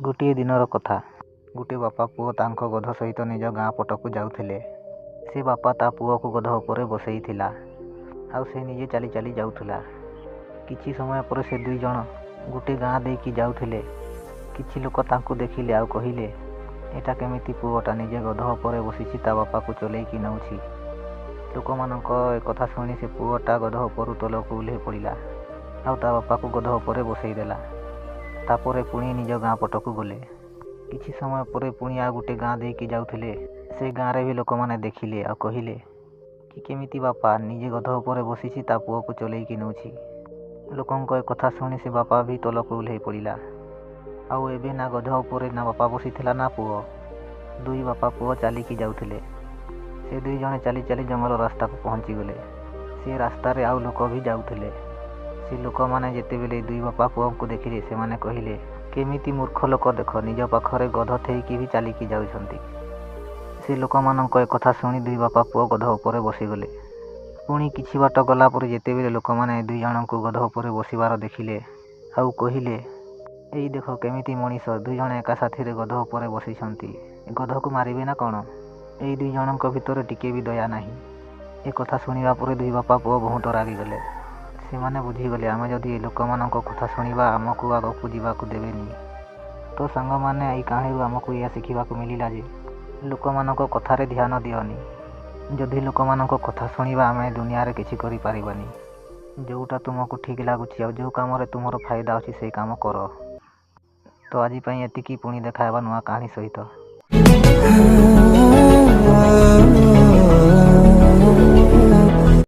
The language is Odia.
ଗୋଟିଏ ଦିନର କଥା। ଗୋଟିଏ ବାପା ପୁଅ ତାଙ୍କ ଗଧ ସହିତ ନିଜ ଗାଁ ପଟକୁ ଯାଉଥିଲେ। ସେ ବାପା ତା ପୁଅକୁ ଗଧ ଉପରେ ବସେଇଥିଲା ଆଉ ସେ ନିଜେ ଚାଲି ଚାଲି ଯାଉଥିଲା। କିଛି ସମୟ ପରେ ସେ ଦୁଇ ଜଣ ଗୋଟିଏ ଗାଁ ଦେଇକି ଯାଉଥିଲେ। କିଛି ଲୋକ ତାଙ୍କୁ ଦେଖିଲେ ଆଉ କହିଲେ, ଏଇଟା କେମିତି ପୁଅଟା ନିଜେ ଗଧ ଉପରେ ବସିଛି ତା ବାପାକୁ ଚଲେଇକି ନେଉଛି। ଲୋକମାନଙ୍କ କଥା ଶୁଣି ସେ ପୁଅଟା ଗଧ ଉପରୁ ତଳକୁ ଓହ୍ଲେଇ ପଡ଼ିଲା ଆଉ ତା ବାପାକୁ ଗଧ ଉପରେ ବସେଇଦେଲା। ତାପରେ ପୁଣି ନିଜ ଗାଁ ପଟକୁ ଗଲେ। କିଛି ସମୟ ପରେ ପୁଣି ଆଉ ଗୋଟେ ଗାଁ ଦେଇକି ଯାଉଥିଲେ। ସେ ଗାଁରେ ବି ଲୋକମାନେ ଦେଖିଲେ ଆଉ କହିଲେ କି କେମିତି ବାପା ନିଜେ ଗଧ ଉପରେ ବସିଛି ତା ପୁଅକୁ ଚଲେଇକି ନେଉଛି। ଲୋକଙ୍କ ଏ କଥା ଶୁଣି ସେ ବାପା ବି ତଳକୁ ଓହ୍ଲେଇ ପଡ଼ିଲା। ଆଉ ଏବେ ନା ଗଧ ଉପରେ ନା ବାପା ବସିଥିଲା ନା ପୁଅ। ଦୁଇ ବାପା ପୁଅ ଚାଲିକି ଯାଉଥିଲେ। ସେ ଦୁଇ ଜଣ ଚାଲି ଚାଲି ଜଙ୍ଗଲ ରାସ୍ତାକୁ ପହଞ୍ଚିଗଲେ। ସେ ରାସ୍ତାରେ ଆଉ ଲୋକ ବି ଯାଉଥିଲେ। ସେ ଲୋକମାନେ ଯେତେବେଳେ ଦୁଇ ବାପା ପୁଅଙ୍କୁ ଦେଖିଲେ ସେମାନେ କହିଲେ, କେମିତି ମୂର୍ଖ ଲୋକ ଦେଖ, ନିଜ ପାଖରେ ଗଧ ଥାଇକି ବି ଚାଲିକି ଯାଉଛନ୍ତି। ସେ ଲୋକମାନଙ୍କ ଏ କଥା ଶୁଣି ଦୁଇ ବାପା ପୁଅ ଗଧ ଉପରେ ବସିଗଲେ। ପୁଣି କିଛି ବାଟ ଗଲା ପରେ ଯେତେବେଳେ ଲୋକମାନେ ଦୁଇ ଜଣଙ୍କୁ ଗଧ ଉପରେ ବସିବାର ଦେଖିଲେ ଆଉ କହିଲେ, ଏଇ ଦେଖ କେମିତି ମଣିଷ ଦୁଇ ଜଣ ଏକା ସାଥିରେ ଗଧ ଉପରେ ବସିଛନ୍ତି, ଏ ଗଧକୁ ମାରିବେ ନା କ'ଣ? ଏଇ ଦୁଇ ଜଣଙ୍କ ଭିତରେ ଟିକେ ବି ଦୟା ନାହିଁ। ଏ କଥା ଶୁଣିବା ପରେ ଦୁଇ ବାପା ପୁଅ ବହୁତ ରାଗିଗଲେ। ସେମାନେ ବୁଝିଗଲେ ଆମେ ଯଦି ଏ ଲୋକମାନଙ୍କ କଥା ଶୁଣିବା ଆମକୁ ଆଗକୁ ଯିବାକୁ ଦେବେନି। ତ ସାଙ୍ଗମାନେ, ଏଇ କାହାଣୀରୁ ଆମକୁ ଏହା ଶିଖିବାକୁ ମିଳିଲା ଯେ ଲୋକମାନଙ୍କ କଥାରେ ଧ୍ୟାନ ଦିଅନି। ଯଦି ଲୋକମାନଙ୍କ କଥା ଶୁଣିବା ଆମେ ଦୁନିଆରେ କିଛି କରିପାରିବାନି। ଯେଉଁଟା ତୁମକୁ ଠିକ୍ ଲାଗୁଛି ଆଉ ଯେଉଁ କାମରେ ତୁମର ଫାଇଦା ଅଛି ସେଇ କାମ କର। ତ ଆଜି ପାଇଁ ଏତିକି, ପୁଣି ଦେଖା ହେବା ନୂଆ କାହାଣୀ ସହିତ।